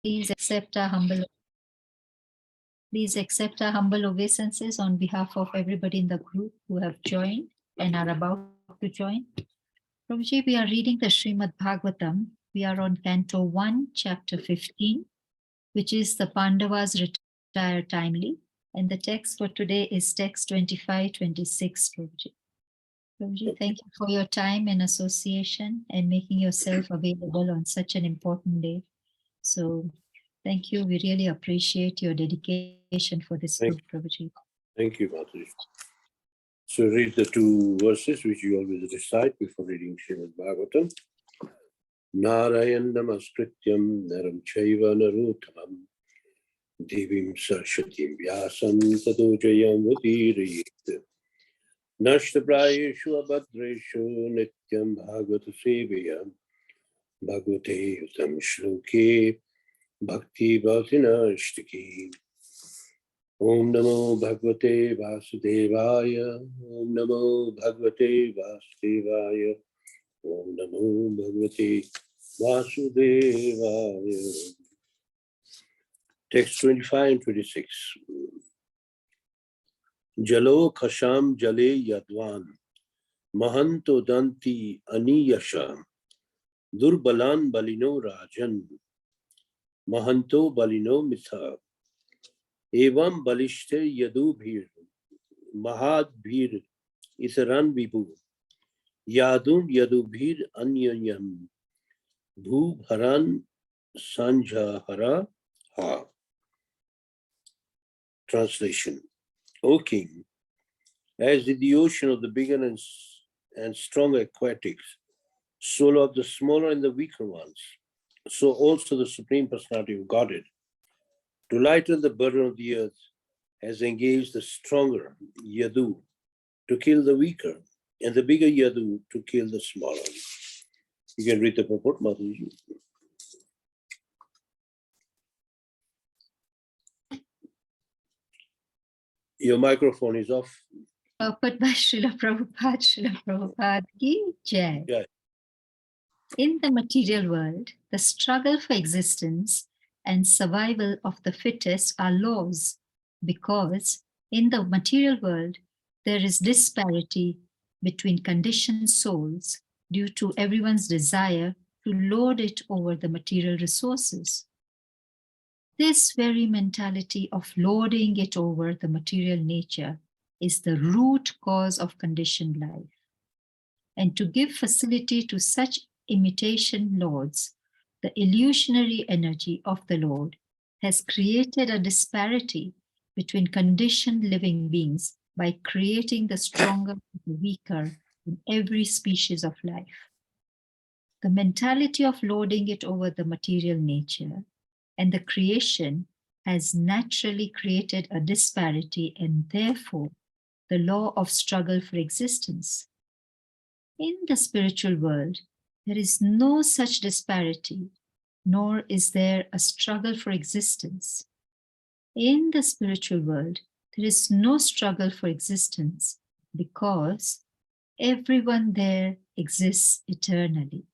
Please accept our humble obeisances on behalf of everybody in the group who have joined and are about to join. Prabhuji, we are reading the Srimad Bhagavatam. We are on Canto 1, Chapter 15, which is the Pandavas retire timely. And the text for today is text 25-26, Prabhuji. Prabhuji, thank you for your time and association and making yourself available on such an important day. So thank you. We really appreciate your dedication for this group, Prabhuji. Thank you, Mataji. So read the two verses which you always recite before reading Srimad Bhagavatam. Narayan namaskrityam naram chaiva narottamam divim saraswatim vyasam tato jayam udirayet nashtaprayeshu abhadreshu nityam bhagavata sevayam bhagavate utam shloke bhakti bhavtina ashtaki. Om Namo Bhagavate Vasudevaya. Om Namo Bhagavate Vasudevaya. Om Namo Bhagavate Vasudevaya. Text 25 and 26. Jalo khasham jale yadvan mahanto danti aniyasha durbalan balino rajan mahanto balino mitha evam balishte yadubhir mahadbhir isaran vibhu yadum yadubhir anyayam bhubharan sanjahara ha. Translation. O King, as did the ocean of the bigger and stronger aquatics swallow up the smaller and the weaker ones, so also the Supreme Personality of Godhead, to lighten the burden of the earth, has engaged the stronger Yadu to kill the weaker, and the bigger Yadu to kill the smaller. You can read the purport, Mataji. Your microphone is off. Purport by Srila Prabhupada ki jai. Yeah. In the material world, the struggle for existence and survival of the fittest are laws, because in the material world, there is disparity between conditioned souls due to everyone's desire to lord it over the material resources. This very mentality of lording it over the material nature is the root cause of conditioned life. And to give facility to such imitation lords, the illusionary energy of the Lord has created a disparity between conditioned living beings by creating the stronger and the weaker in every species of life. The mentality of lording it over the material nature and the creation has naturally created a disparity and therefore the law of struggle for existence. In the spiritual world, there is no such disparity, nor is there a struggle for existence. In the spiritual world, there is no struggle for existence because everyone there exists eternally.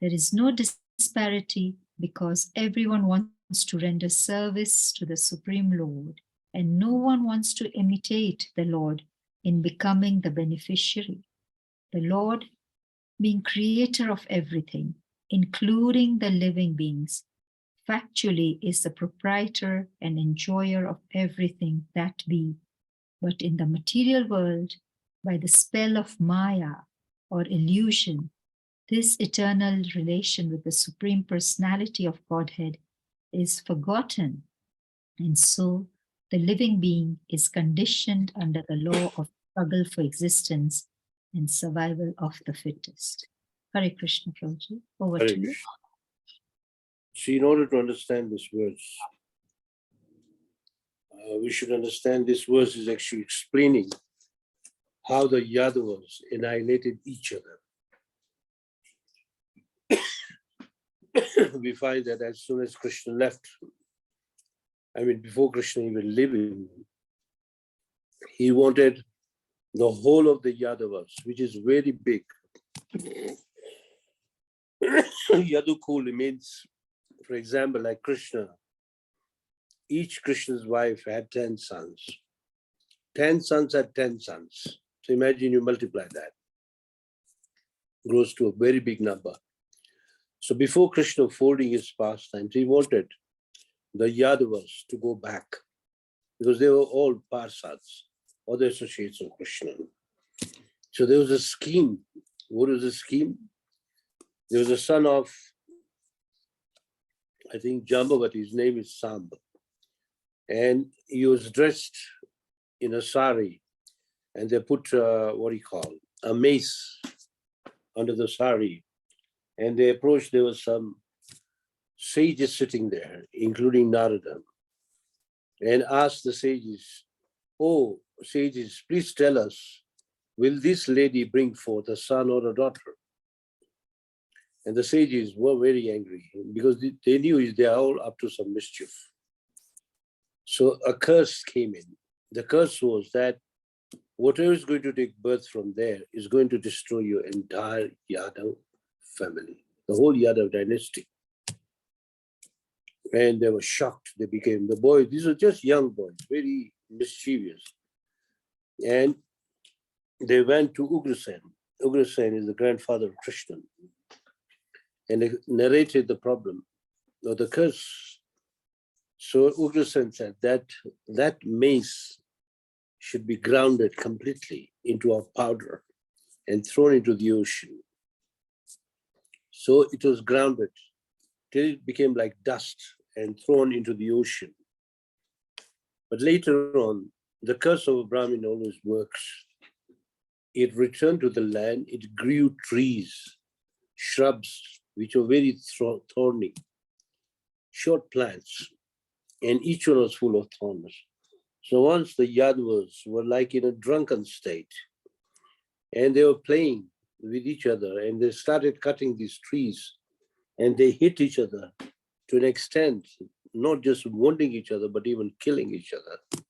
There is no disparity because everyone wants to render service to the Supreme Lord, and no one wants to imitate the Lord in becoming the beneficiary. The Lord, being creator of everything, including the living beings, factually is the proprietor and enjoyer of everything that be. But in the material world, by the spell of Maya or illusion, this eternal relation with the Supreme Personality of Godhead is forgotten. And so the living being is conditioned under the law of struggle for existence and survival of the fittest. Hare Krishna, Prabhuji. Over Hare to you. Krishna. See, in order to understand this verse, we should understand this verse is actually explaining how the Yadavas annihilated each other. We find that as soon as Krishna left, before Krishna even living, he wanted the whole of the Yadavas, which is very big. Yadukul means For example, like Krishna, each Krishna's wife had 10 sons. 10 sons had 10 sons. So imagine you multiply that. Grows to a very big number. So before Krishna folding his pastimes, he wanted the Yadavas to go back because they were all Parsads, or the associates of Krishna. So there was a scheme. What was the scheme? There was a son of, I think, Jambavati, his name is Samba. And he was dressed in a sari, and they put, a mace under the sari. And they approached, there was some sages sitting there, including Narada, and asked the sages, "Oh, sages, please tell us, will this lady bring forth a son or a daughter?" And the sages were very angry because they knew they are all up to some mischief. So a curse came in. The curse was that whatever is going to take birth from there is going to destroy your entire Yadav family, the whole Yadav dynasty. And they were shocked. They became the boys. These were just young boys, very mischievous. And they went to Ugrasen. Ugrasen is the grandfather of Krishna. And they narrated the problem or the curse. So Ugrasen said that mace should be grounded completely into a powder and thrown into the ocean. So it was grounded till it became like dust and thrown into the ocean. But later on, the curse of a Brahmin always works. It returned to the land, it grew trees, shrubs, which were very thorny, short plants, and each one was full of thorns. So once the Yadavas were like in a drunken state, and they were playing with each other, and they started cutting these trees, and they hit each other to an extent, not just wounding each other, but even killing each other.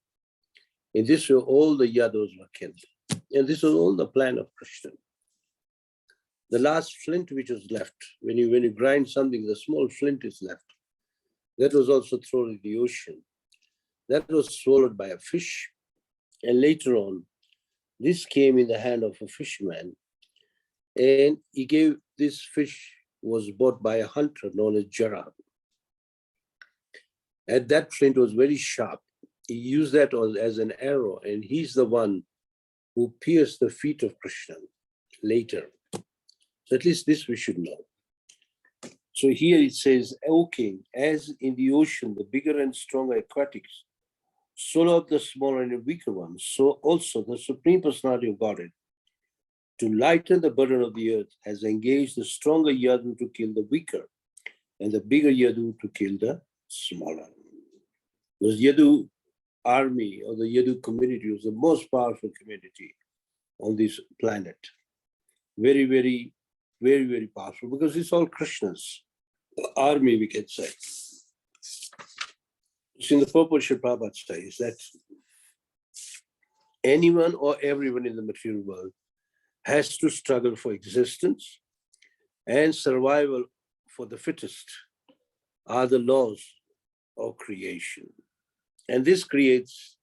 In this way, all the Yadavas were killed. And this was all the plan of Krishna. The last flint which was left, when you grind something, the small flint is left. That was also thrown in the ocean. That was swallowed by a fish. And later on, this came in the hand of a fisherman. And this fish was bought by a hunter known as Jara. And that flint was very sharp. He used that as an arrow, and he's the one who pierced the feet of Krishna later. So at least this we should know. So here it says, "O king, as in the ocean, the bigger and stronger aquatics swallow up the smaller and weaker ones, so also the Supreme Personality of Godhead, to lighten the burden of the earth, has engaged the stronger Yadu to kill the weaker, and the bigger Yadu to kill the smaller." The Yadu army or the Yadu community was the most powerful community on this planet. Very, very, very, very powerful, because it's all Krishna's army, we can say. It's in the purport Srila Prabhupada says that anyone or everyone in the material world has to struggle for existence, and survival for the fittest are the laws of creation. And this creates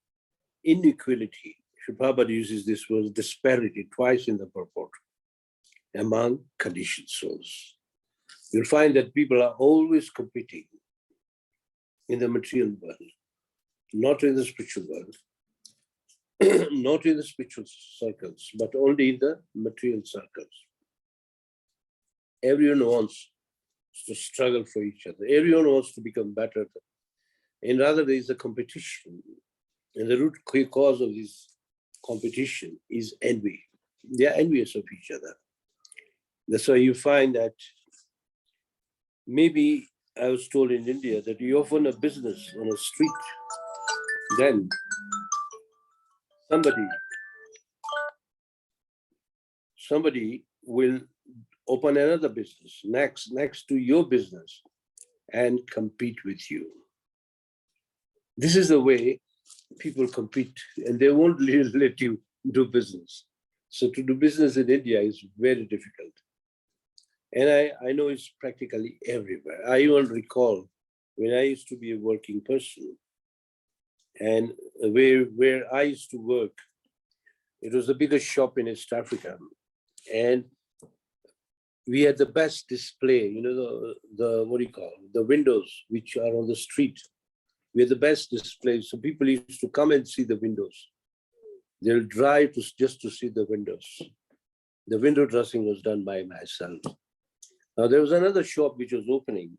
inequality. Srila Prabhupada uses this word disparity twice in the purport among conditioned souls. You'll find that people are always competing in the material world, not in the spiritual world, not in the spiritual circles, but only in the material circles. Everyone wants to struggle for each other. Everyone wants to become better. And rather, there is a competition. And the root cause of this competition is envy. They are envious of each other. That's why you find that maybe I was told in India that you open a business on a street, then somebody will open another business next to your business and compete with you. This is the way people compete, and they won't let you do business. So to do business in India is very difficult. And I know it's practically everywhere. I even recall when I used to be a working person, and where I used to work, it was the biggest shop in East Africa. And we had the best display, the what do you call it? The windows which are on the street. We had the best display. So people used to come and see the windows. They'll drive just to see the windows. The window dressing was done by myself. Now there was another shop which was opening.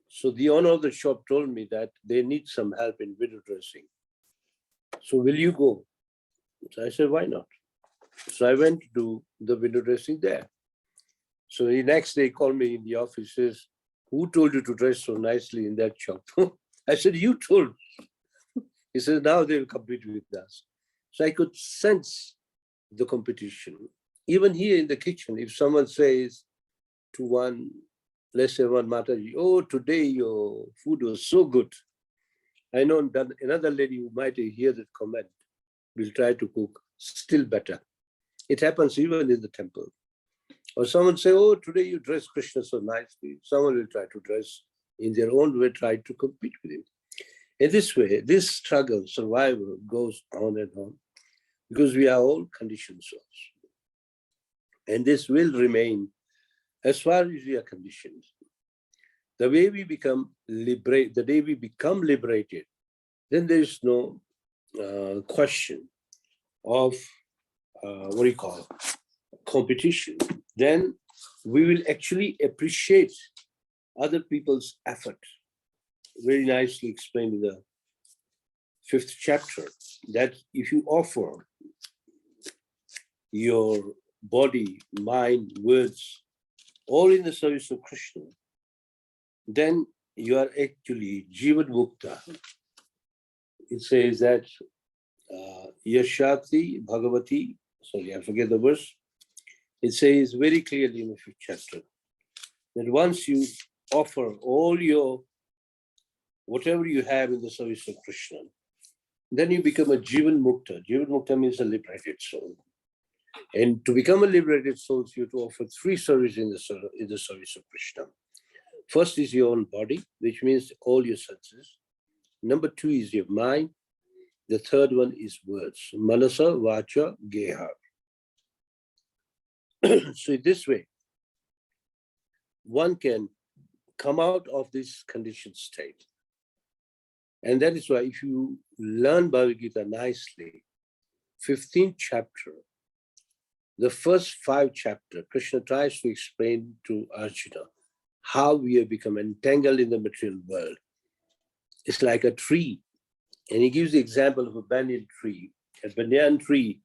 So the owner of the shop told me that they need some help in window dressing. So will you go? So I said, why not? So I went to do the window dressing there. So the next day he called me in the office, says, who told you to dress so nicely in that shop? I said, you told. He says, now they will compete with us. So I could sense the competition. Even here in the kitchen, if someone says to one, let's say one Mataji, oh, today your food was so good. I know that another lady who might hear that comment will try to cook still better. It happens even in the temple. Or someone say, oh, today you dress Krishna so nicely. Someone will try to dress in their own way, try to compete with him. In this way, this struggle, survival goes on and on, because we are all conditioned souls. And this will remain as far as we are conditioned. The way we become the day we become liberated, then there is no question of competition. Then we will actually appreciate other people's effort. Very nicely explained in the 5th chapter, that if you offer your body, mind, words, all in the service of Krishna, then you are actually Jivan Mukta. It says that Yashati Bhagavati, sorry, I forget the verse. It says very clearly in the 5th chapter that once you offer all your, whatever you have in the service of Krishna, then you become a Jivan Mukta. Jivan Mukta means a liberated soul. And to become a liberated soul, you have to offer 3 services in the service of Krishna. First is your own body, which means all your senses. Number 2 is your mind. The third one is words. Manasa, Vacha, Geha. So in this way, one can come out of this conditioned state. And that is why if you learn Bhagavad Gita nicely, 15th chapter, the first 5 chapters, Krishna tries to explain to Arjuna how we have become entangled in the material world. It's like a tree. And he gives the example of a banyan tree. A banyan tree,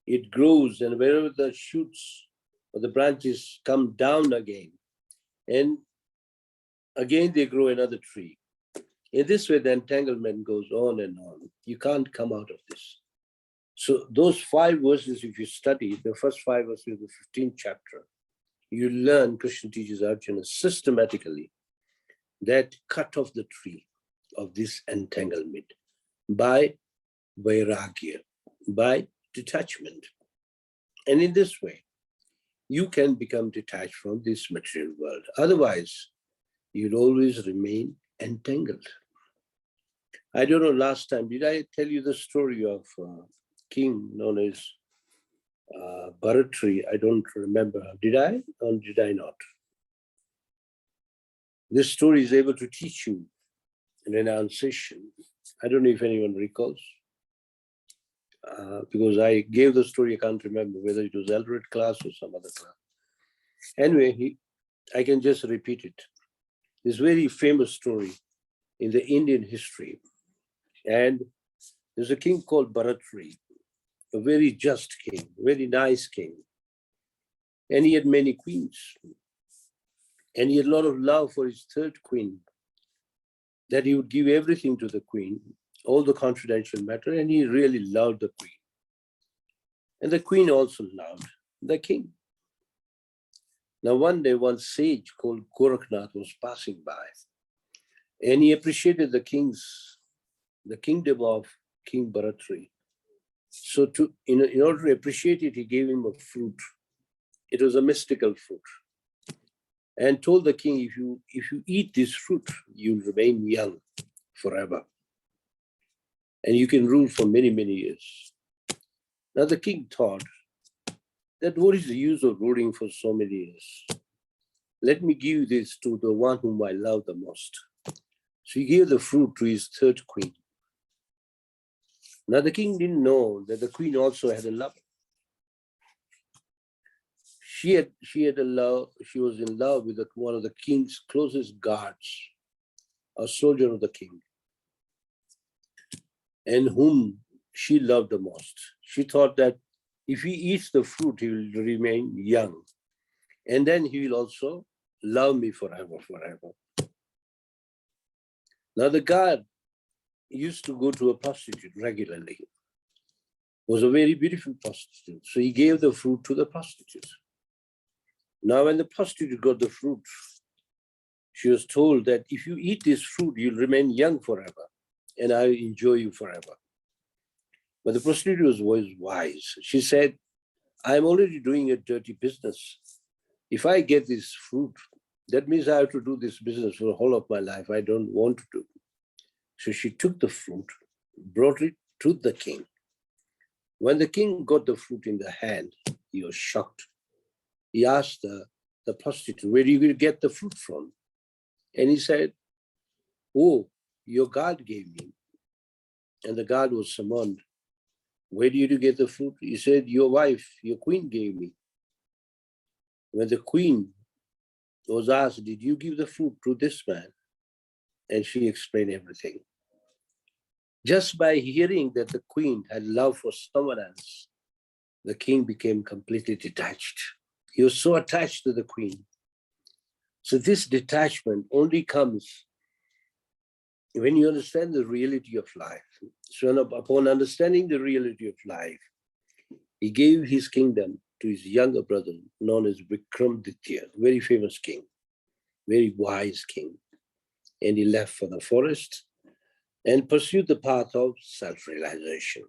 it grows, and wherever the shoots or the branches come down again, and again they grow another tree. In this way, the entanglement goes on and on. You can't come out of this. So those 5 verses, if you study, the first 5 verses of the 15th chapter, you learn, Krishna teaches Arjuna systematically that cut off the tree of this entanglement by vairagya, by detachment. And in this way, you can become detached from this material world. Otherwise, you'll always remain entangled. I don't know, last time, did I tell you the story of king known as Bharatri? I don't remember. Did I or did I not? This story is able to teach you renunciation. I don't know if anyone recalls. Because I gave the story, I can't remember whether it was Eldred class or some other class. Anyway, I can just repeat it. This very famous story in the Indian history. And there's a king called Bharatri, a very just king, very nice king. And he had many queens. And he had a lot of love for his 3rd queen, that he would give everything to the queen, all the confidential matter, and he really loved the queen. And the queen also loved the king. Now one day, one sage called Gorakhnath was passing by, and he appreciated the kingdom of King Bharatri. So in order to appreciate it, he gave him a fruit. It was a mystical fruit. and told the king, if you eat this fruit, you'll remain young forever. And you can rule for many, many years. Now the king thought that what is the use of ruling for so many years? Let me give this to the one whom I love the most. So he gave the fruit to his third queen. Now the king didn't know that the queen also had a lover. She was in love with one of the king's closest guards, a soldier of the king, and whom she loved the most. She thought that if he eats the fruit, he will remain young. And then he will also love me forever. Now the guard used to go to a prostitute regularly. Was a very beautiful prostitute. So he gave the fruit to the prostitute. Now when the prostitute got the fruit, she was told that if you eat this fruit, you'll remain young forever, and I will enjoy you forever. But the prostitute was wise. She said, I'm already doing a dirty business. If I get this fruit, that means I have to do this business for the whole of my life. I don't want to do. So she took the fruit, brought it to the king. When the king got the fruit in the hand, he was shocked. He asked the prostitute, where do you get the fruit from? And he said, oh, your guard gave me. And the guard was summoned. Where did you get the fruit? He said, your wife, your queen gave me. When the queen was asked, did you give the fruit to this man? And she explained everything. Just by hearing that the queen had love for someone else, the king became completely detached. He was so attached to the queen. So this detachment only comes when you understand the reality of life. So upon understanding the reality of life, he gave his kingdom to his younger brother, known as Vikramaditya, very famous king, very wise king. And he left for the forest and pursued the path of self-realization.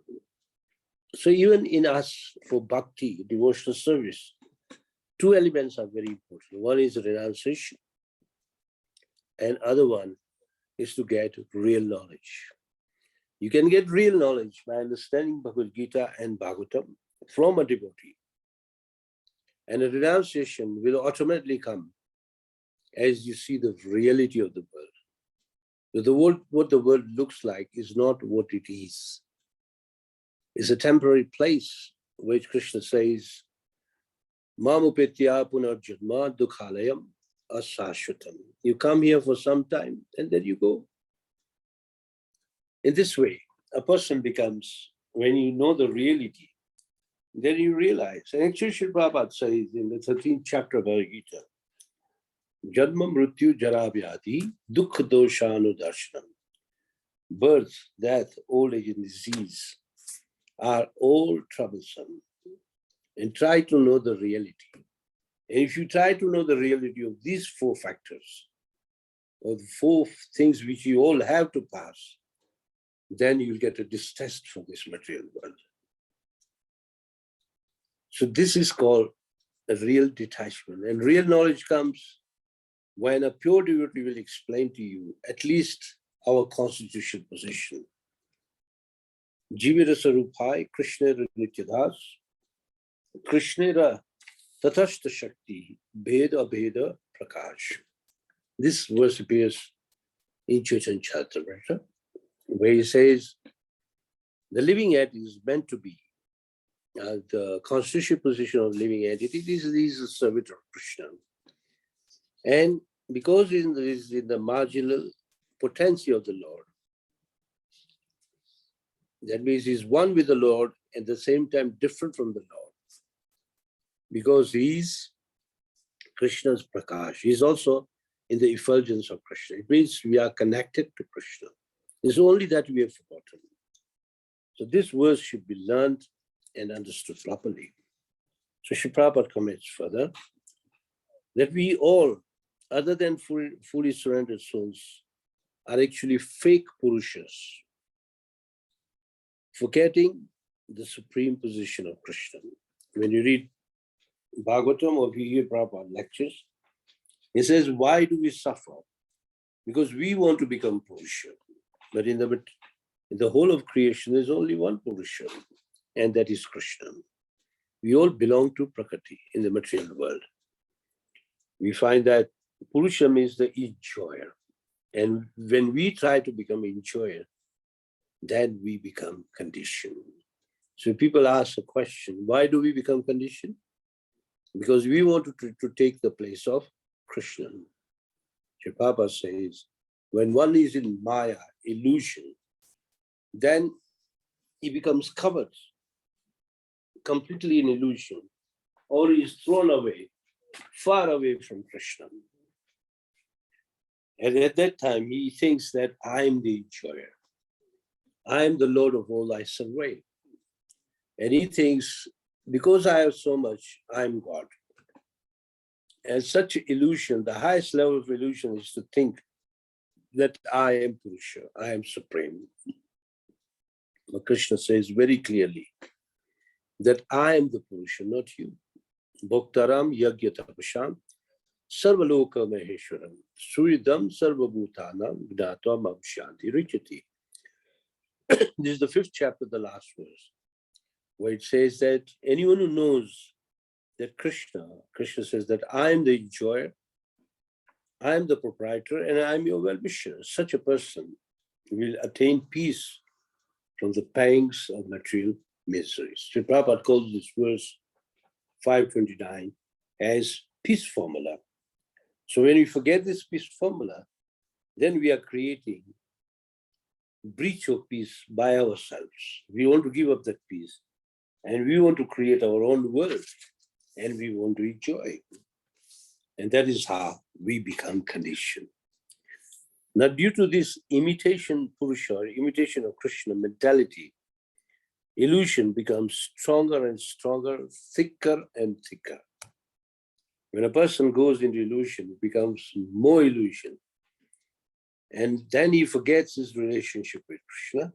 So even in us, for bhakti, devotional service, two elements are very important. One is renunciation, and other one is to get real knowledge. You can get real knowledge by understanding Bhagavad Gita and Bhagavatam from a devotee. And a renunciation will automatically come as you see the reality of the world. The world, what the world looks like is not what it is. It's a temporary place, which Krishna says, Mamupetya punarjanma dukhalayam asashvatam. You come here for some time and then you go. In this way, a person becomes, when you know the reality, then you realize. And actually, Srila Prabhupada says in the 13th chapter of Bhagavad Gita, Janma mrityu jara vyadhi dukha doshanu darshanam. Birth, death, old age, and disease are all troublesome. And try to know the reality. And if you try to know the reality of these four factors, or the four things which you all have to pass, then you'll get a distaste for this material world. So this is called a real detachment. And real knowledge comes when a pure devotee will explain to you at least our constitutional position. Jivira Sarupai, Krishnera Nityadas, Krishnera Tatashta Shakti, Bheda Bheda Prakash. This verse appears in Chaitanya Charitamrita, where he says, the living entity is meant to be the constitutional position of living entity. This is a servant of Krishna. And because it is in the marginal potency of the Lord, that means he's one with the Lord and at the same time different from the Lord. Because he's Krishna's Prakash. He's also in the effulgence of Krishna. It means we are connected to Krishna. It's only that we have forgotten. So this verse should be learned and understood properly. So Srila Prabhupada comments further that we all, other than fully surrendered souls, are actually fake Purushas, forgetting the supreme position of Krishna. When you read Bhagavatam or you hear Prabhupada lectures, He says, why do we suffer? Because we want to become Purusha. But in the whole of creation, there's only one Purusha, and that is Krishna. We all belong to Prakriti in the material world. We find that Purusha means the enjoyer. And when we try to become enjoyer, then we become conditioned. So people ask a question, why do we become conditioned? Because we want to take the place of Krishna. Sri Prabhupada says, when one is in Maya, illusion, then he becomes covered, completely in illusion, or he is thrown away, far away from Krishna. And at that time, he thinks that I am the enjoyer. I am the Lord of all thy survey. And he thinks, because I have so much, I'm God. And such illusion, the highest level of illusion is to think that I am Purusha, I am supreme. But Krishna says very clearly that I am the Purusha, not you. Bhoktaram yagyatapasham sarvaloka maheshwaram suridam sarvabhutanam gnatva mamshanti richati. This is the 5th chapter, the last verse, where it says that anyone who knows that Krishna says that I am the enjoyer, I am the proprietor, and I am your well-wisher. Such a person will attain peace from the pangs of material miseries. Sri Prabhupada calls this verse 529 as peace formula. So when we forget this peace formula, then we are creating breach of peace by ourselves. We want to give up that peace, and we want to create our own world, and we want to enjoy. And that is how we become conditioned. Now, due to this imitation Purusha, or imitation of Krishna mentality, illusion becomes stronger and stronger, thicker and thicker. When a person goes into illusion, it becomes more illusion. And then he forgets his relationship with Krishna,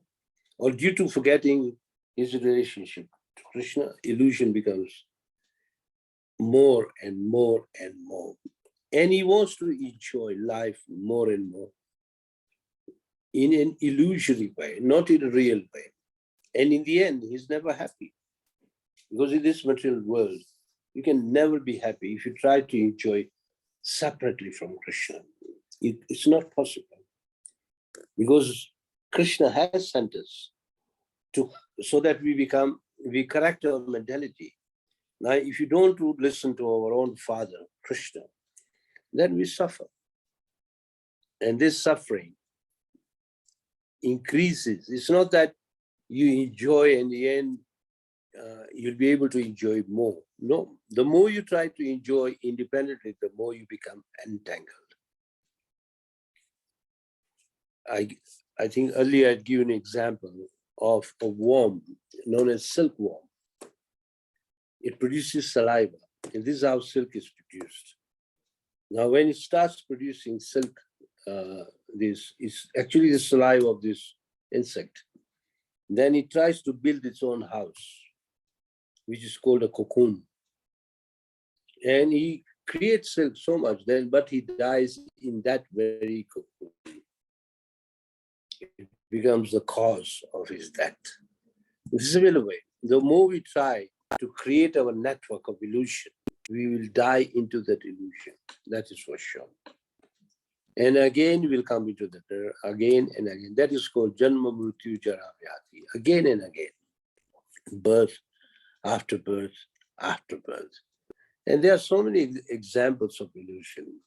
or due to forgetting his relationship to Krishna, illusion becomes more and more and more. And he wants to enjoy life more and more in an illusory way, not in a real way. And in the end, he's never happy. Because in this material world, you can never be happy if you try to enjoy separately from Krishna. It's not possible. Because Krishna has sent us so that we correct our mentality. Now, if you don't listen to our own father, Krishna, then we suffer. And this suffering increases. It's not that you enjoy in the end, you'll be able to enjoy more. No, the more you try to enjoy independently, the more you become entangled. I think earlier I'd given an example of a worm known as silkworm. It produces saliva, and this is how silk is produced. Now, when it starts producing silk, this is actually the saliva of this insect. Then it tries to build its own house, which is called a cocoon. And he creates silk so much then, but he dies in that very cocoon. It becomes the cause of his death. In a similar way, the more we try to create our network of illusion, we will die into that illusion. That is for sure. And again, we'll come into that again and again. That is called Janma Mrityu Jara Vyati. Again and again. Birth after birth after birth. And there are so many examples of illusion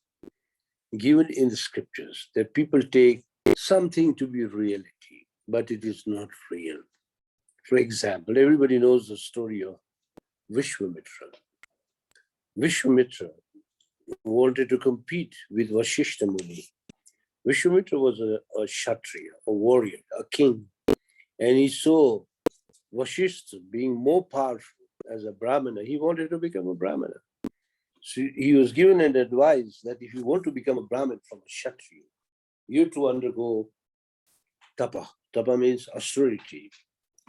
given in the scriptures that people take something to be reality, but it is not real. For example, everybody knows the story of Vishwamitra. Vishwamitra wanted to compete with Vashishta Muni. Vishwamitra was a Kshatriya, a warrior, a king, and he saw Vashishta being more powerful as a Brahmana. He wanted to become a Brahmana. So he was given an advice that if you want to become a Brahmin from a Kshatriya, you have to undergo tapa. Tapa means austerity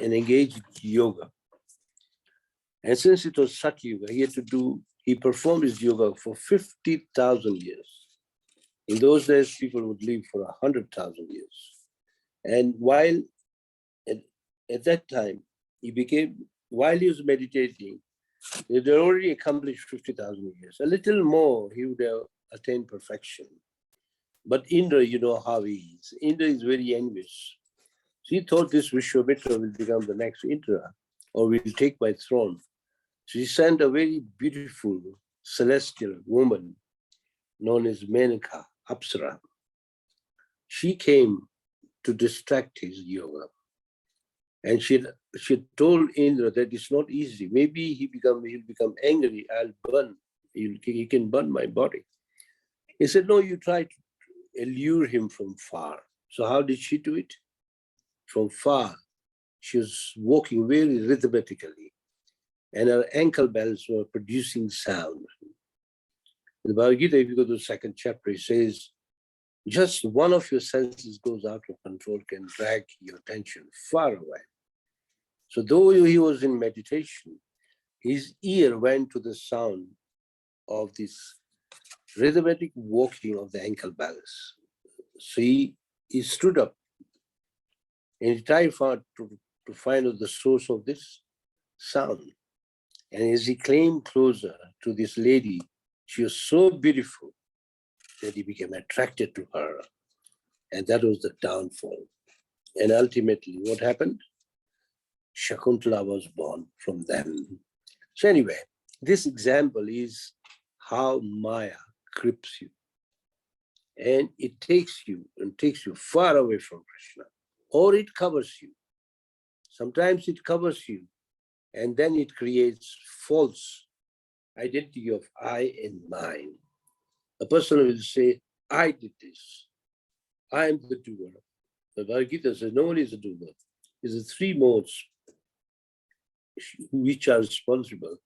and engage in yoga. And since it was Satyuga, he had to do he performed his yoga for 50,000 years. In those days, people would live for 100,000 years. And while at that time, while he was meditating, he had already accomplished 50,000 years. A little more, he would have attained perfection. But Indra, you know how he is. Indra is very envious. So he thought this Vishwamitra will become the next Indra, or will take my throne. So he sent a very beautiful celestial woman known as Menaka, Apsara. She came to distract his yoga. And she told Indra that it's not easy. Maybe he'll become angry. He can burn my body. He said, no, you try to allure him from far. So how did she do it? From far, she was walking very rhythmically, and her ankle bells were producing sound. In the Bhagavad Gita, if you go to the second chapter, it says, just one of your senses goes out of control can drag your attention far away. So though he was in meditation, his ear went to the sound of this rhythmic walking of the ankle bells. So he stood up and he tried to find out the source of this sound. And as he came closer to this lady, she was so beautiful that he became attracted to her. And that was the downfall. And ultimately, what happened? Shakuntala was born from them. So anyway, this example is how Maya grips you. And it takes you far away from Krishna. Or it covers you. Sometimes it covers you, and then it creates false identity of I and mine. A person will say, I did this. I am the doer. The Bhagavad Gita says, no one is a doer. It's the three modes which are responsible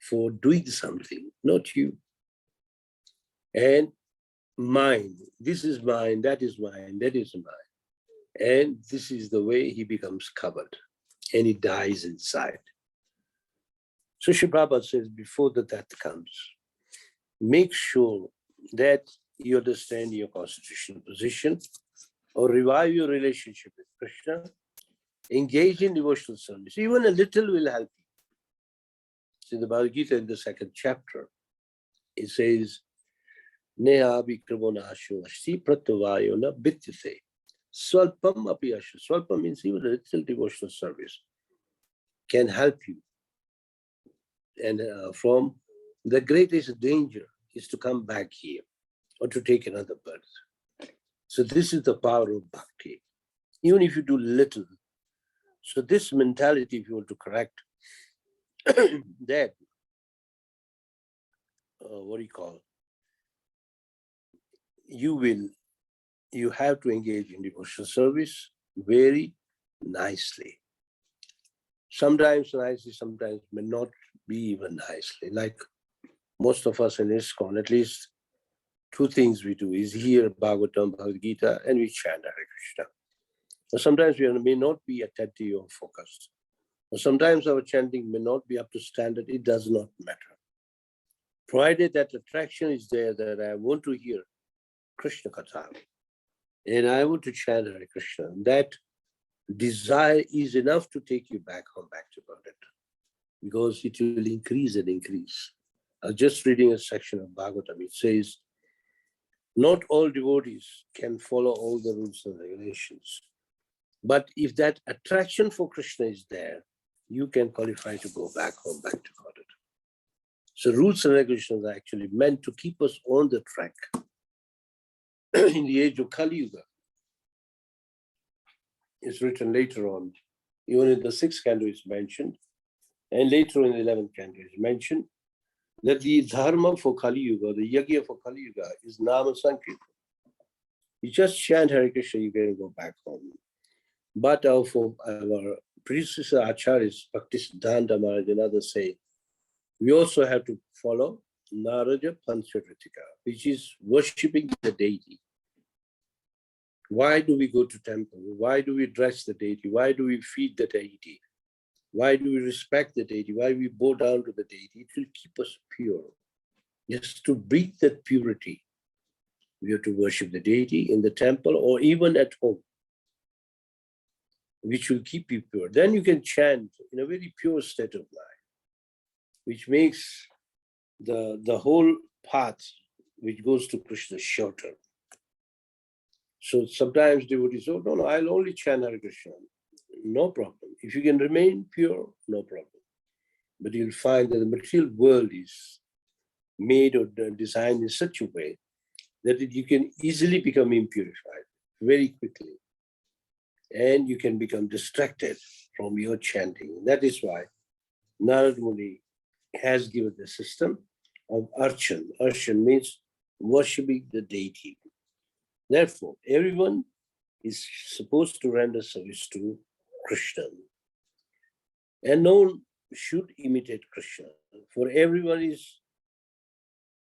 for doing something, not you. And mine, this is mine, that is mine, that is mine. And this is the way he becomes covered and he dies inside. So Sri Prabhupada says, before the death comes, make sure that you understand your constitutional position or revive your relationship with Krishna, engage in devotional service. Even a little will help you. So in the Bhagavad Gita, in the second chapter, it says, Neha vikramonasho asti pratyavayona bityate. Swalpam api asha. Swalpam means even a little devotional service can help you. And from the greatest danger is to come back here or to take another birth. So this is the power of bhakti. Even if you do little. So this mentality, if you want to correct, that, what do you call, you have to engage in devotional service very nicely. Sometimes nicely, sometimes may not be even nicely. Like most of us in ISKCON, at least two things we do is hear Bhagavatam, Bhagavad Gita, and we chant Hare Krishna. Or sometimes we may not be attentive or focused. Or sometimes our chanting may not be up to standard. It does not matter. Provided that attraction is there, that I want to hear Krishna Katha, and I want to chant Hare Krishna, that desire is enough to take you back home, back to God, because it will increase and increase. I was just reading a section of Bhagavatam. It says, not all devotees can follow all the rules and regulations. But if that attraction for Krishna is there, you can qualify to go back home, back to God. So rules and regulations are actually meant to keep us on the track. In the age of Kali Yuga, it's written later on, even in the 6th canto is mentioned, and later in the 11th canto is mentioned, that the dharma for Kali Yuga, the yagya for Kali Yuga is Nama Sankirtan. You just chant Hare Krishna, you can go back home. But for our predecessor acharyas, Bhaktisiddhanta Maharaj and others say, we also have to follow Naraja Pancharitika, which is worshipping the deity. Why do we go to temple? Why do we dress the deity? Why do we feed the deity? Why do we respect the deity? Why we bow down to the deity? It will keep us pure. Just to breathe that purity, we have to worship the deity in the temple or even at home, which will keep you pure. Then you can chant in a very pure state of mind, which makes the whole path which goes to Krishna shorter. So sometimes devotees say, oh, no, I'll only chant Hare Krishna. No problem. If you can remain pure, no problem. But you'll find that the material world is made or designed in such a way that you can easily become impurified very quickly. And you can become distracted from your chanting. That is why Narad Muni has given the system of Archan. Archan means worshipping the deity. Therefore, everyone is supposed to render service to Krishna. And no one should imitate Krishna, for everyone is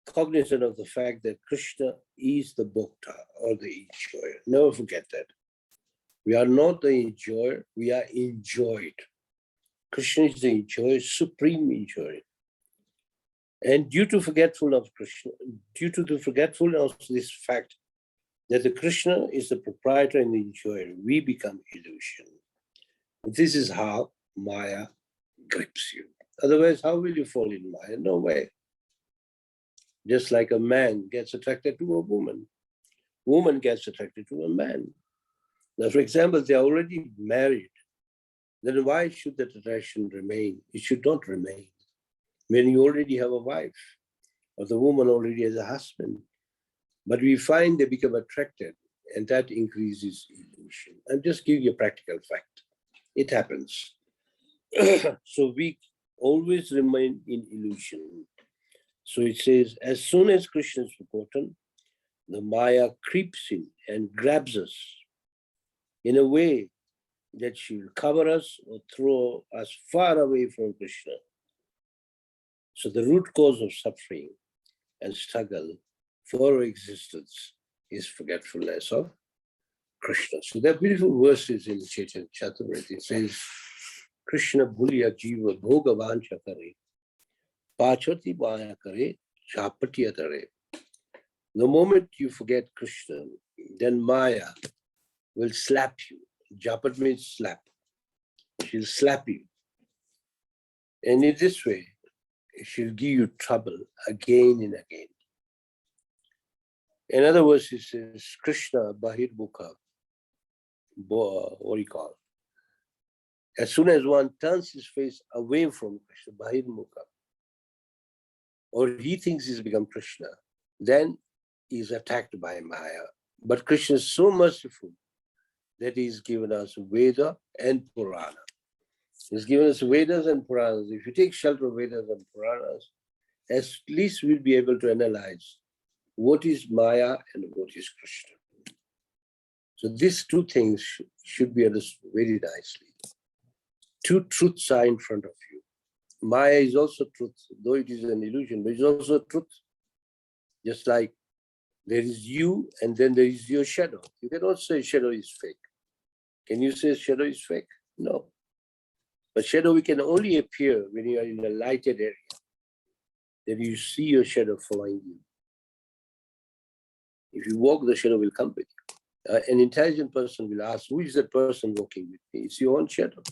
cognizant of the fact that Krishna is the Bhokta or the enjoyer. Never forget that. We are not the enjoyer, we are enjoyed. Krishna is the enjoyer, supreme enjoyer. And due to forgetfulness of Krishna, due to the forgetfulness of this fact that the Krishna is the proprietor and the enjoyer, we become illusion. This is how Maya grips you. Otherwise, how will you fall in Maya? No way. Just like a man gets attracted to a woman gets attracted to a man. Now, for example, they are already married. Then why should that attraction remain? It should not remain. When you already have a wife, or the woman already has a husband. But we find they become attracted, and that increases illusion. I'm just giving you a practical fact. It happens. So we always remain in illusion. So it says, as soon as Krishna is forgotten, the Maya creeps in and grabs us in a way that she will cover us or throw us far away from Krishna. So the root cause of suffering and struggle for our existence is forgetfulness of Krishna. So there are beautiful verses in the Chaitanya Chaturvedi. It says, Krishna bhulya jiva bhoga vancha kare, pachati maya kare, chapati atare. The moment you forget Krishna, then Maya will slap you. Japat means slap. She'll slap you. And in this way, she'll give you trouble again and again. In other words, it says, Krishna Bahirmukha, what do you call it? As soon as one turns his face away from Krishna, Bahirmukha, or he thinks he's become Krishna, then he's attacked by Maya. But Krishna is so merciful that he's given us Veda and Purana. He's given us Vedas and Puranas. If you take shelter of Vedas and Puranas, at least we'll be able to analyze what is Maya and what is Krishna. So these two things should be understood very nicely. Two truths are in front of you. Maya is also truth, though it is an illusion, but it's also truth. Just like there is you and then there is your shadow. You cannot say shadow is fake. Can you say shadow is fake? No. But shadow can only appear when you are in a lighted area. Then you see your shadow following you. If you walk, the shadow will come with you. An intelligent person will ask, who is that person walking with me? It's your own shadow.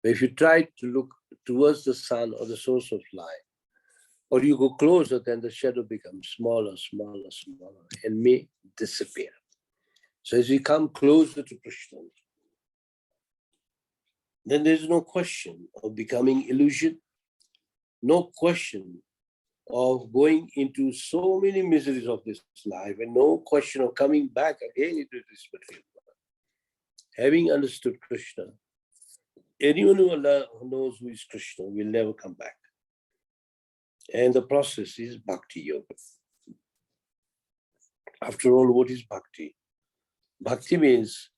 But if you try to look towards the sun or the source of light, or you go closer, then the shadow becomes smaller, smaller, smaller, and may disappear. So as we come closer to Krishna, then there's no question of becoming illusion, no question of going into so many miseries of this life, and no question of coming back again into this material world. Having understood Krishna, anyone who knows who is Krishna will never come back. And the process is bhakti yoga. After all, what is bhakti? Bhakti means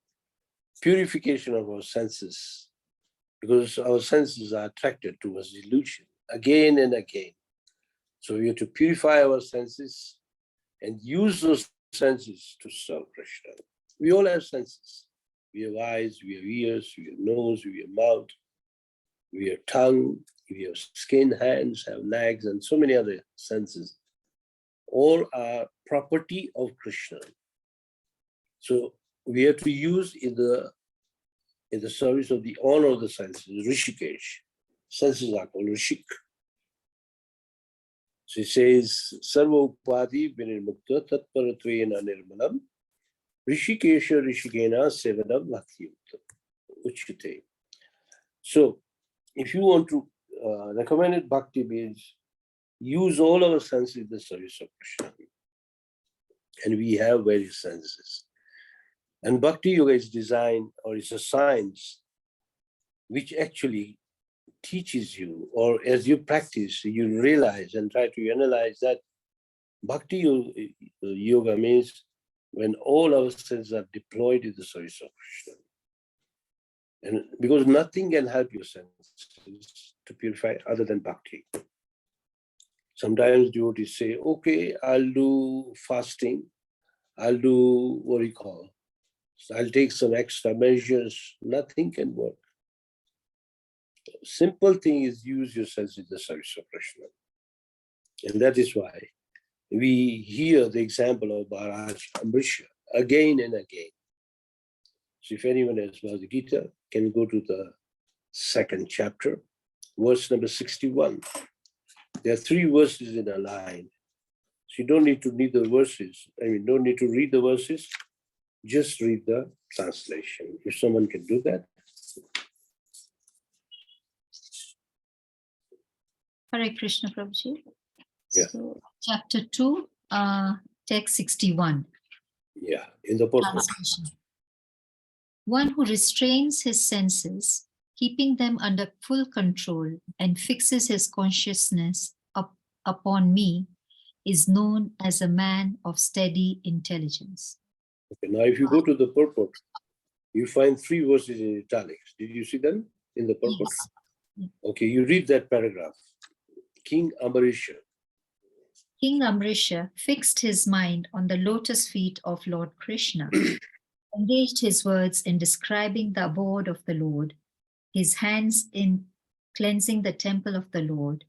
purification of our senses, because our senses are attracted towards illusion again and again. So we have to purify our senses and use those senses to serve Krishna. We all have senses. We have eyes, we have ears, we have nose, we have mouth, we have tongue, we have skin, hands, have legs, and so many other senses. All are property of Krishna. So we have to use in the service of the honor of the senses, Rishikesh. Senses are called Rishik. So he says, Sarva Upadi Vinirmukta Tatparatvena Nirmalam Rishikesha Rishikena Sevanam Bhakti Uchite. So if you want to recommended bhakti means use all our senses in the service of Krishna. And we have various senses. And Bhakti Yoga is designed, or is a science, which actually teaches you, or as you practice, you realize and try to analyze that Bhakti Yoga means when all our senses are deployed in the service of Krishna. And because nothing can help your senses to purify other than Bhakti. Sometimes devotees say, okay, I'll do fasting, I'll do what you call, I'll take some extra measures. Nothing can work. Simple thing is use your senses in the service of Krishna. And that is why we hear the example of Maharaj Amrisha again and again. So if anyone has Bhagavad Gita, can go to the second chapter, verse number 61. There are 3 verses in a line. So you don't need to read the verses. Don't need to read the verses. Just read the translation. If someone can do that. Hare Krishna, Prabhuji. Yeah. So, chapter 2, text 61. Yeah, in the purport. Translation. One who restrains his senses, keeping them under full control, and fixes his consciousness upon me, is known as a man of steady intelligence. Okay, now if you go to the purport, you find 3 verses in italics. Did you see them in the purport? Yes. Okay, you read that paragraph. King Ambarisha. King Amrisha fixed his mind on the lotus feet of Lord Krishna, engaged his words in describing the abode of the Lord, his hands in cleansing the temple of the Lord,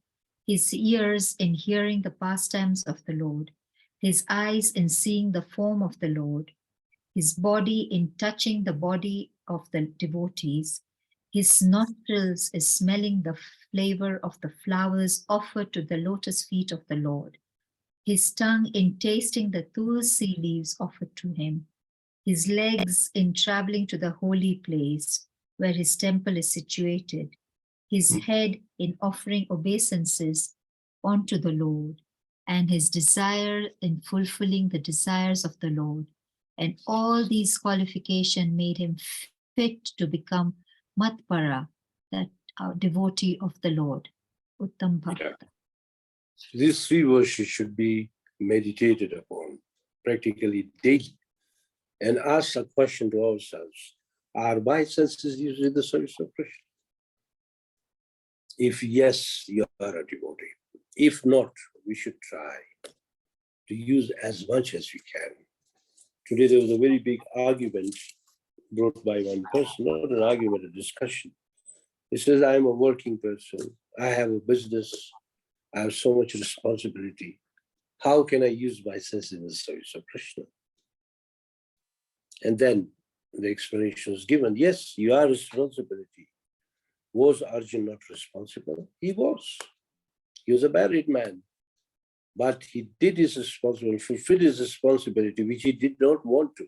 his ears in hearing the pastimes of the Lord, his eyes in seeing the form of the Lord, his body in touching the body of the devotees, his nostrils is smelling the flavor of the flowers offered to the lotus feet of the Lord, his tongue in tasting the tulsi leaves offered to him, his legs in traveling to the holy place where his temple is situated, his head in offering obeisances unto the Lord, and his desire in fulfilling the desires of the Lord. And all these qualifications made him fit to become Matpara, that devotee of the Lord. Uttam Bhakta. Yeah. These 3 verses should be meditated upon practically daily and ask a question to ourselves. Are my senses used in the service of Krishna? If yes, you are a devotee. If not, we should try to use as much as we can. Today there was a very big argument brought by one person, not an argument, a discussion. He says, I am a working person. I have a business. I have so much responsibility. How can I use my senses in the service of Krishna? And then the explanation was given. Yes, you are responsibility. Was Arjun not responsible? He was. He was a married man. But he did his responsibility, fulfilled his responsibility, which he did not want to.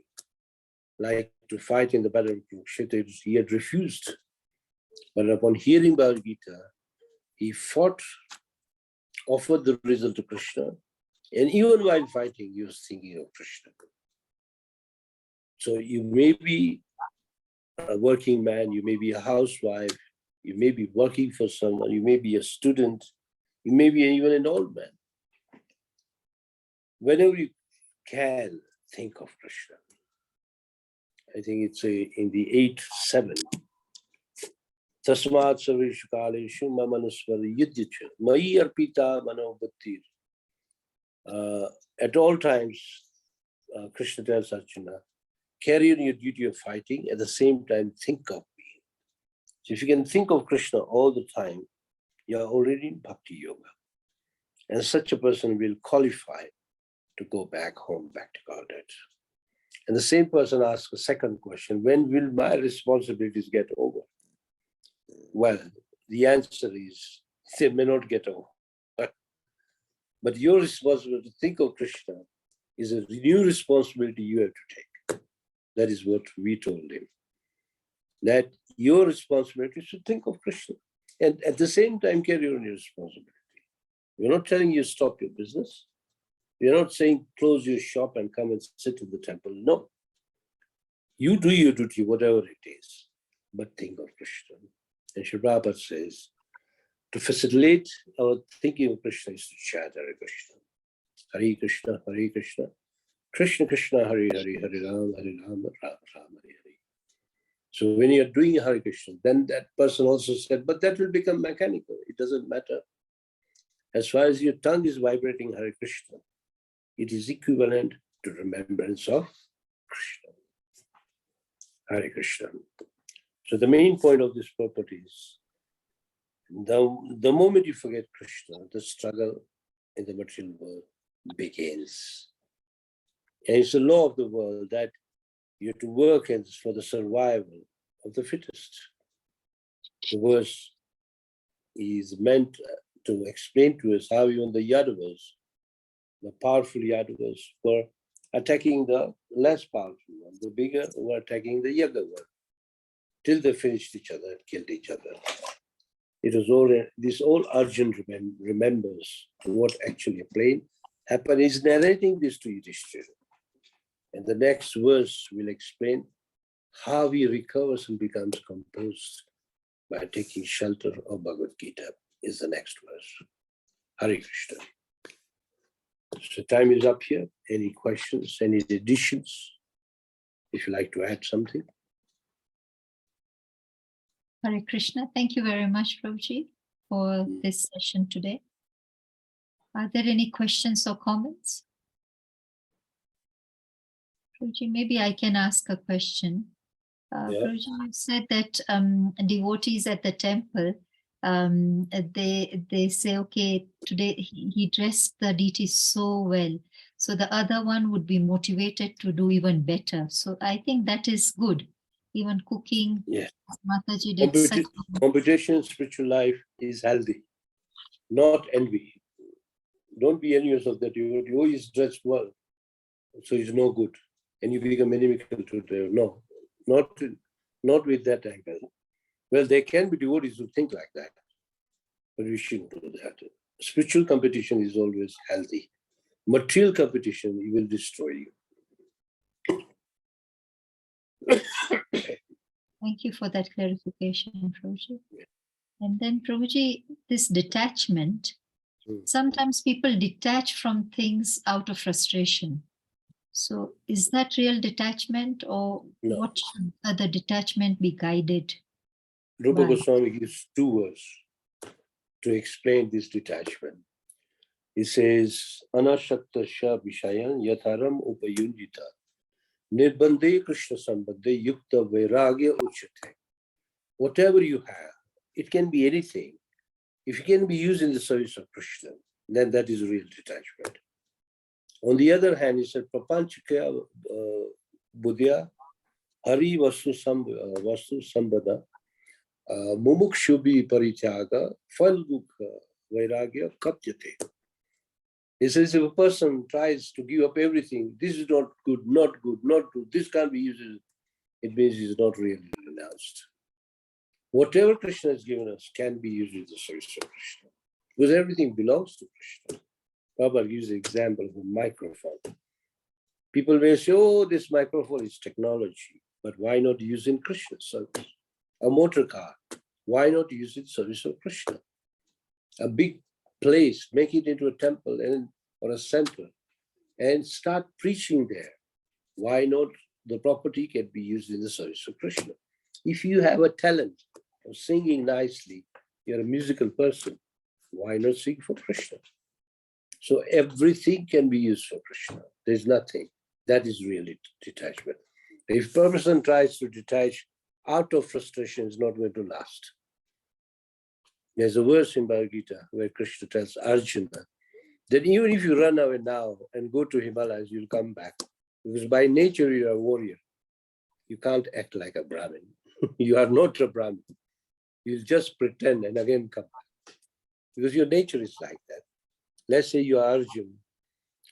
Like to fight in the battle of Kurukshetra, he had refused. But upon hearing Bhagavad Gita, he fought, offered the result to Krishna, and even while fighting, he was thinking of Krishna. So you may be a working man, you may be a housewife, you may be working for someone, you may be a student, you may be even an old man. Whenever you can, think of Krishna. I think it's in the 8-7. Tasmat Savishu Kaleshu Mamanuswara Yudhyacha Mai Arpita Mano Bhaktir. At all times, Krishna tells Arjuna, carry on your duty of fighting, at the same time think of me. So if you can think of Krishna all the time, you are already in Bhakti Yoga. And such a person will qualify to go back home, back to Godhead. And the same person asks a second question, when will my responsibilities get over? Well, the answer is, they may not get over. But your responsibility to think of Krishna is a new responsibility you have to take. That is what we told him. That your responsibility is to think of Krishna. And at the same time, carry on your responsibility. We're not telling you stop your business. We're not saying close your shop and come and sit in the temple. No. You do your duty, whatever it is, but think of Krishna. And Sri Prabhupada says, to facilitate our thinking of Krishna is to chant Hare Krishna. Hare Krishna, Hare Krishna. Krishna Krishna, Hare Hare, Hare Rama, Rama Hare Hare. So when you're doing Hare Krishna, then that person also said, but that will become mechanical. It doesn't matter. As far as your tongue is vibrating Hare Krishna, it is equivalent to remembrance of Krishna. Hare Krishna. So the main point of this purport is, the moment you forget Krishna, the struggle in the material world begins. And it's the law of the world that you have to work for the survival of the fittest. The verse is meant to explain to us how even the Yadavas, the powerful Yadavas, were attacking the less powerful one. The bigger were attacking the younger one, till they finished each other and killed each other. It was all, this all Arjun remembers what actually happened. He's narrating this to Yudhishthira. And the next verse will explain how he recovers and becomes composed by taking shelter of Bhagavad Gita, is the next verse. Hare Krishna. So time is up here. Any questions, any additions? If you like to add something. Hare Krishna. Thank you very much, Prabhuji, for this session today. Are there any questions or comments? Prabhuji, maybe I can ask a question. Prabhuji, you said that devotees at the temple, they say, okay, today he dressed the deity so well, so the other one would be motivated to do even better. So I think that is good. Even cooking, yes. Mataji did competition in spiritual life is healthy, not envy. Don't be envious of that. You always dressed well, so he's no good, and you become inimical to them. No, not with that angle. Well, there can be devotees who think like that, but we shouldn't do that. Spiritual competition is always healthy. Material competition, it will destroy you. Thank you for that clarification, Prabhuji. And then, Prabhuji, this detachment, sometimes people detach from things out of frustration. So is that real detachment, or No. what should the detachment be guided Rupa by? Goswami gives 2 words to explain this detachment. He says, Anashaktasya Vishayan Yatharam Upayunjita Nirbandhe Krishna Sambandhe Yukta Vairagya Uchate. Whatever you have, it can be anything. If it can be used in the service of Krishna, then that is real detachment. On the other hand, he said, Prapanchikaya Buddhya Hari Vastu Sambada Mumukshubi Parityaga Falgukha Vairagya Kapyate. He says, if a person tries to give up everything, this is not good, not good, not good, this can't be used, it means he's not really renounced. Whatever Krishna has given us can be used in the service of Krishna, because everything belongs to Krishna. Prabhupada gives the example of a microphone. People may say, oh, this microphone is technology, but why not use it in Krishna's service? A motor car, why not use it in service of Krishna? A big place, make it into a temple or a center and start preaching there. Why not? The property can be used in the service of Krishna. If you have a talent of singing nicely, you're a musical person, why not sing for Krishna? So everything can be used for Krishna. There's nothing. That is really detachment. If a person tries to detach out of frustration, it's not going to last. There's a verse in Bhagavad Gita where Krishna tells Arjuna that even if you run away now and go to Himalayas, you'll come back. Because by nature, you're a warrior. You can't act like a Brahmin. You are not a Brahmin. You'll just pretend and again come back. Because your nature is like that. Let's say you are Arjuna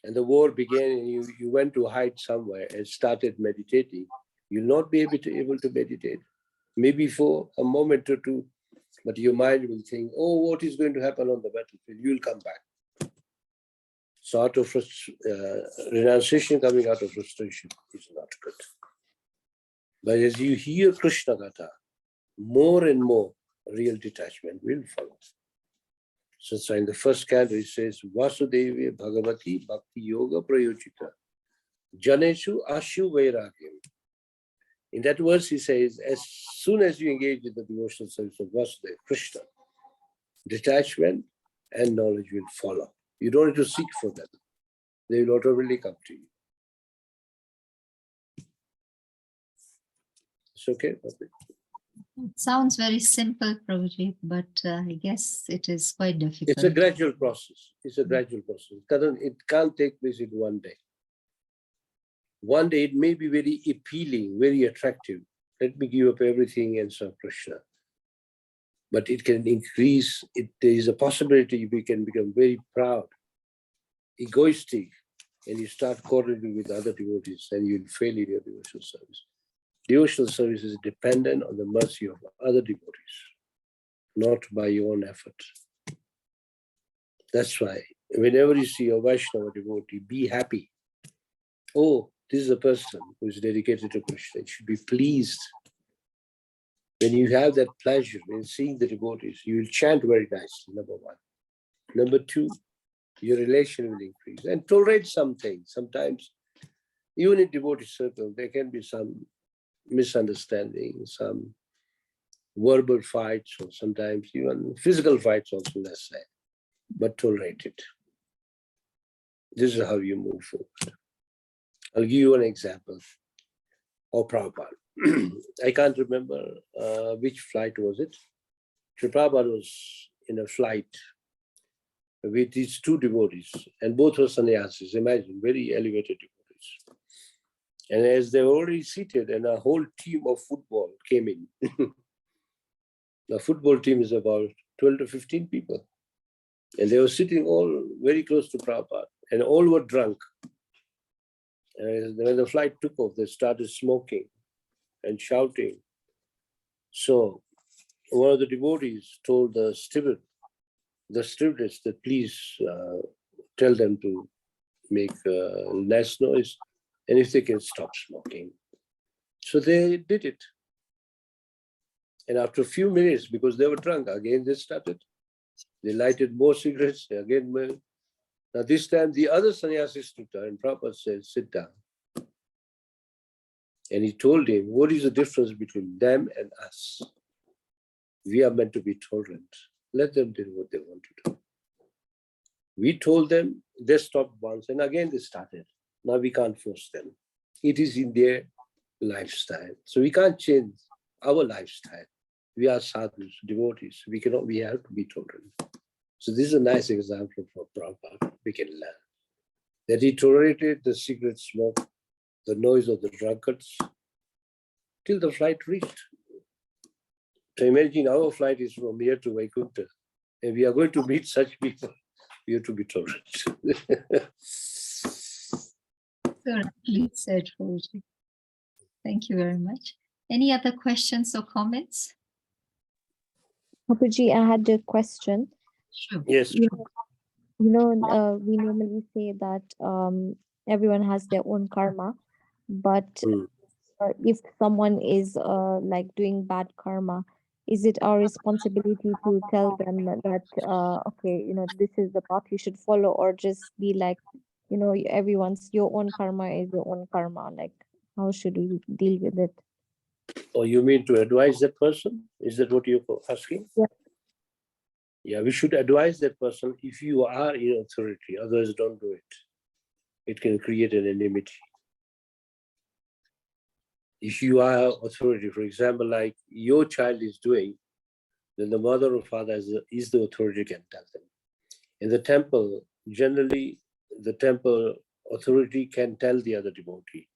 and the war began and you went to hide somewhere and started meditating. You'll not be able to meditate. Maybe for a moment or two, but your mind will think, oh, what is going to happen on the battlefield? You'll come back. So out of renunciation coming out of frustration is not good. But as you hear Krishna Katha, more and more real detachment will follow. So in the first canto it says, Vasudeva Bhagavati Bhakti Yoga Prayojita Janeshu Ashu Vairagyam. In that verse he says, as soon as you engage in the devotional service of Vasudeva, Krishna, detachment and knowledge will follow. You don't have to seek for them. They will automatically come to you. It's okay? It sounds very simple, Prabhuji, but I guess it is quite difficult. It's a gradual process. It's a gradual process. It can't take place in one day. One day it may be very appealing, very attractive. Let me give up everything and serve Krishna. But it can increase. There is a possibility you can become very proud, egoistic, and you start quarreling with other devotees and you'll fail in your devotional service. Devotional service is dependent on the mercy of other devotees, not by your own effort. That's why whenever you see a Vaishnava devotee, be happy. Oh, this is a person who is dedicated to Krishna. You should be pleased. When you have that pleasure in seeing the devotees, you will chant very nicely, number one. Number two, your relation will increase. And tolerate some things. Sometimes, even in devotee circle, there can be some misunderstanding, some verbal fights, or sometimes even physical fights also, let's say, but tolerate it. This is how you move forward. I'll give you an example of Prabhupada. I can't remember which flight was it. Prabhupada was in a flight with these two devotees, and both were sannyasis. Imagine, very elevated devotees. And as they were already seated, and a whole team of football came in. The football team is about 12 to 15 people. And they were sitting all very close to Prabhupada, and all were drunk. And when the flight took off, they started smoking and shouting. So one of the devotees told the stewardess that please tell them to make less noise and if they can stop smoking. So they did it. And after a few minutes, because they were drunk, again they started. They lighted more cigarettes, again. Now this time the other sannyasi stood there and Prabhupada said, sit down. And he told him, what is the difference between them and us? We are meant to be tolerant. Let them do what they want to do. We told them, they stopped once, and again they started. Now we can't force them. It is in their lifestyle. So we can't change our lifestyle. We are sadhus, devotees. We have to be tolerant. So this is a nice example for Prabhupada. We can learn that he tolerated the cigarette smoke, the noise of the drunkards, till the flight reached. So imagine our flight is from here to Vaikuntha, and we are going to meet such people. We have to be tolerant. Correctly said, Prabhuji. Thank you very much. Any other questions or comments? Prabhuji, I had a question. Sure. Yes. We normally say that everyone has their own karma, but if someone is like doing bad karma, is it our responsibility to tell them that okay, this is the path you should follow, or just be like, your own karma is your own karma? Like, how should we deal with it? Or you mean to advise that person? Is that what you're asking? Yeah. Yeah, we should advise that person if you are in authority, otherwise don't do it. It can create an enmity. If you are authority, for example, like your child is doing, then the mother or father is the authority, can tell them. In the temple, generally, the temple authority can tell the other devotee.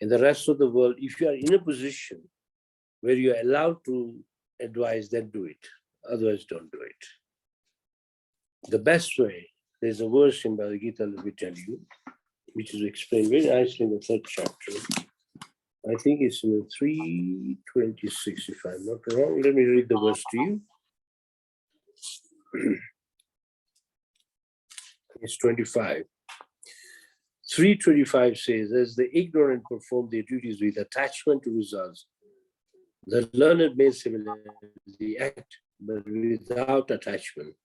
In the rest of the world, if you are in a position where you are allowed to advise, then do it. Otherwise, don't do it. The best way, there's a verse in Bhagavad Gita, let me tell you, which is explained very nicely in the 3rd chapter. I think it's in 326, if I'm not wrong. Let me read the verse to you. It's 25. 325 says, as the ignorant perform their duties with attachment to results, the learned may similarly act, but without attachment,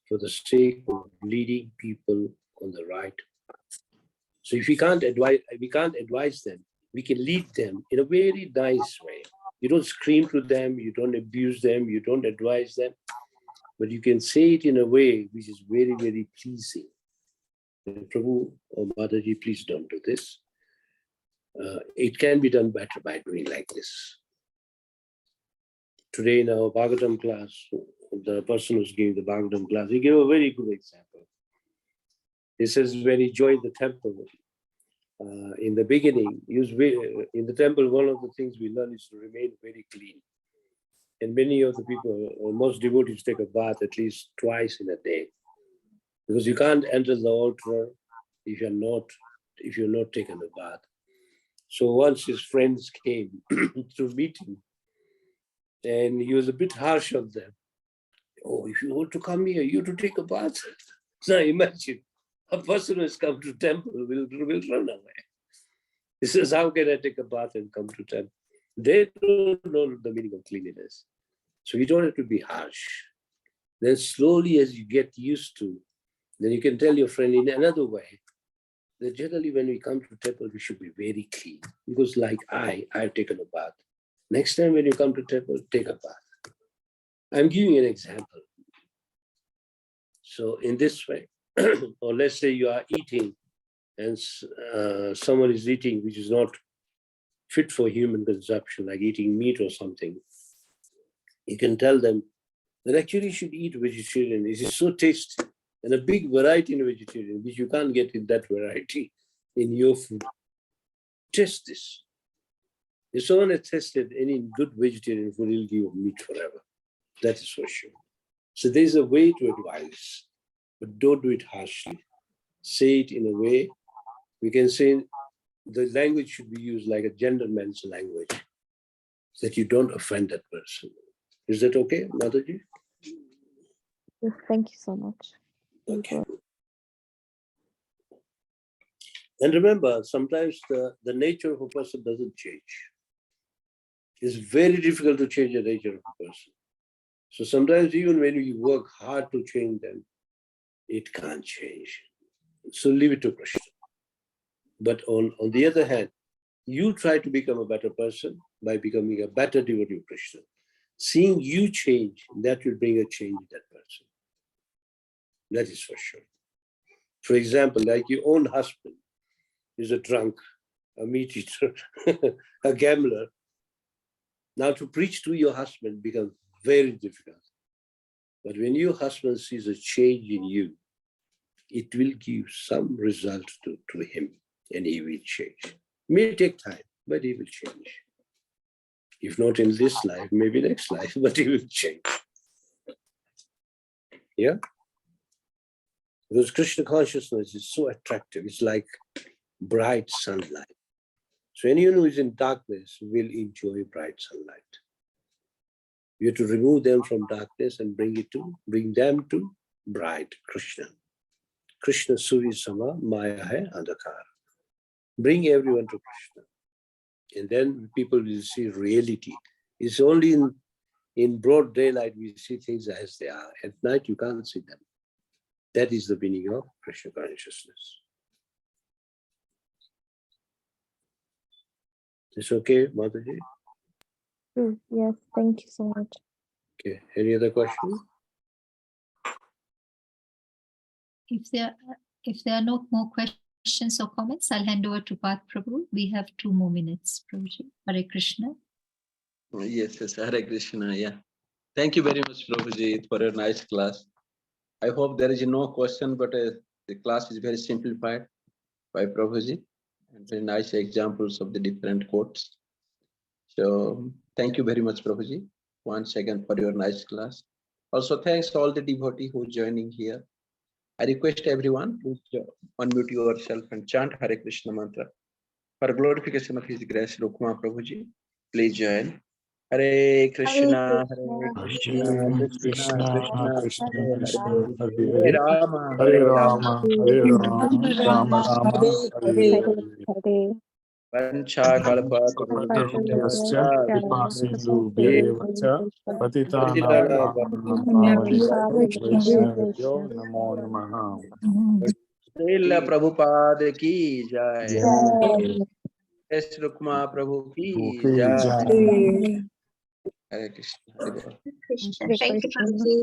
for the sake of leading people on the right path. So if we can't advise them, we can lead them in a very nice way. You don't scream to them, you don't abuse them, you don't advise them, but you can say it in a way which is very, very pleasing. Prabhu or Mataji, please don't do this. It can be done better by doing like this. Today in our Bhagavatam class, the person who's giving the Bhagavatam class, he gave a very good example. He says when he joined the temple, in the beginning, in the temple, one of the things we learn is to remain very clean. And many of the people, or most devotees, take a bath at least twice in a day. Because you can't enter the altar if you're not taken a bath. So once his friends came to meet him, and he was a bit harsh on them. Oh, if you want to come here, you have to take a bath. Now imagine, a person who has come to temple will run away. He says, how can I take a bath and come to temple? They don't know the meaning of cleanliness. So you don't have to be harsh. Then slowly as you get used to, then you can tell your friend in another way that generally when we come to temple, we should be very clean. Because like I've taken a bath. Next time when you come to temple, take a bath. I'm giving you an example. So in this way, or let's say you are eating and someone is eating which is not fit for human consumption, like eating meat or something, you can tell them that actually you should eat vegetarian. It is so tasty and a big variety in vegetarian, which you can't get in that variety in your food. Test this. If someone has tested any good vegetarian food, he'll give you meat forever. That is for sure. So there's a way to advise, but don't do it harshly. Say it in a way, we can say the language should be used like a gentleman's language, so that you don't offend that person. Is that okay, Mataji? Yes, thank you so much. Okay. And remember, sometimes the nature of a person doesn't change. It's very difficult to change the nature of a person. So sometimes even when you work hard to change them, it can't change. So leave it to Krishna. But on the other hand, you try to become a better person by becoming a better devotee of Krishna. Seeing you change, that will bring a change in that person. That is for sure. For example, like your own husband is a drunk, a meat eater, a gambler. Now to preach to your husband becomes very difficult. But when your husband sees a change in you, it will give some result to him and he will change. It may take time, but he will change. If not in this life, maybe next life, but he will change. Yeah? Because Krishna consciousness is so attractive. It's like bright sunlight. So anyone who is in darkness will enjoy bright sunlight. You have to remove them from darkness and bring them to bright Krishna. Krishna Suri Sama Maya Hai Andhakar. Bring everyone to Krishna. And then people will see reality. It's only in broad daylight we see things as they are. At night you can't see them. That is the meaning of Krishna consciousness. Is okay, Mataji? Yes, thank you so much. Okay, any other questions? If there are no more questions, questions or comments, I'll hand over to Path Prabhu. We have 2 more minutes, Prabhuji. Hare Krishna. Yes, Hare Krishna. Yeah. Thank you very much, Prabhuji, for a nice class. I hope there is no question, but the class is very simplified by Prabhuji and very nice examples of the different quotes. So thank you very much, Prabhuji, once again for your nice class. Also, thanks to all the devotees who are joining here. I request everyone to unmute yourself and chant Hare Krishna mantra for glorification of His grace. Rukma Prabhuji, please join. Hare Krishna, Hare Krishna, Krishna Krishna, Hare Hare, Hare Rama, Hare Hare Rama, Hare Rama, Rama Rama, Hare Hare. Vancha Kalpa Kalpatarubhyascha kripa sindhubhyev cha patitanam pavanebhyo Vaishnavabhyo namo namaha. Srila Prabhupada ki jai. Jai. S. Rukma Prabhu ki Okay, jai. Jai. Hare Krishna, Hare Krishna. Thank you, Prabhuji.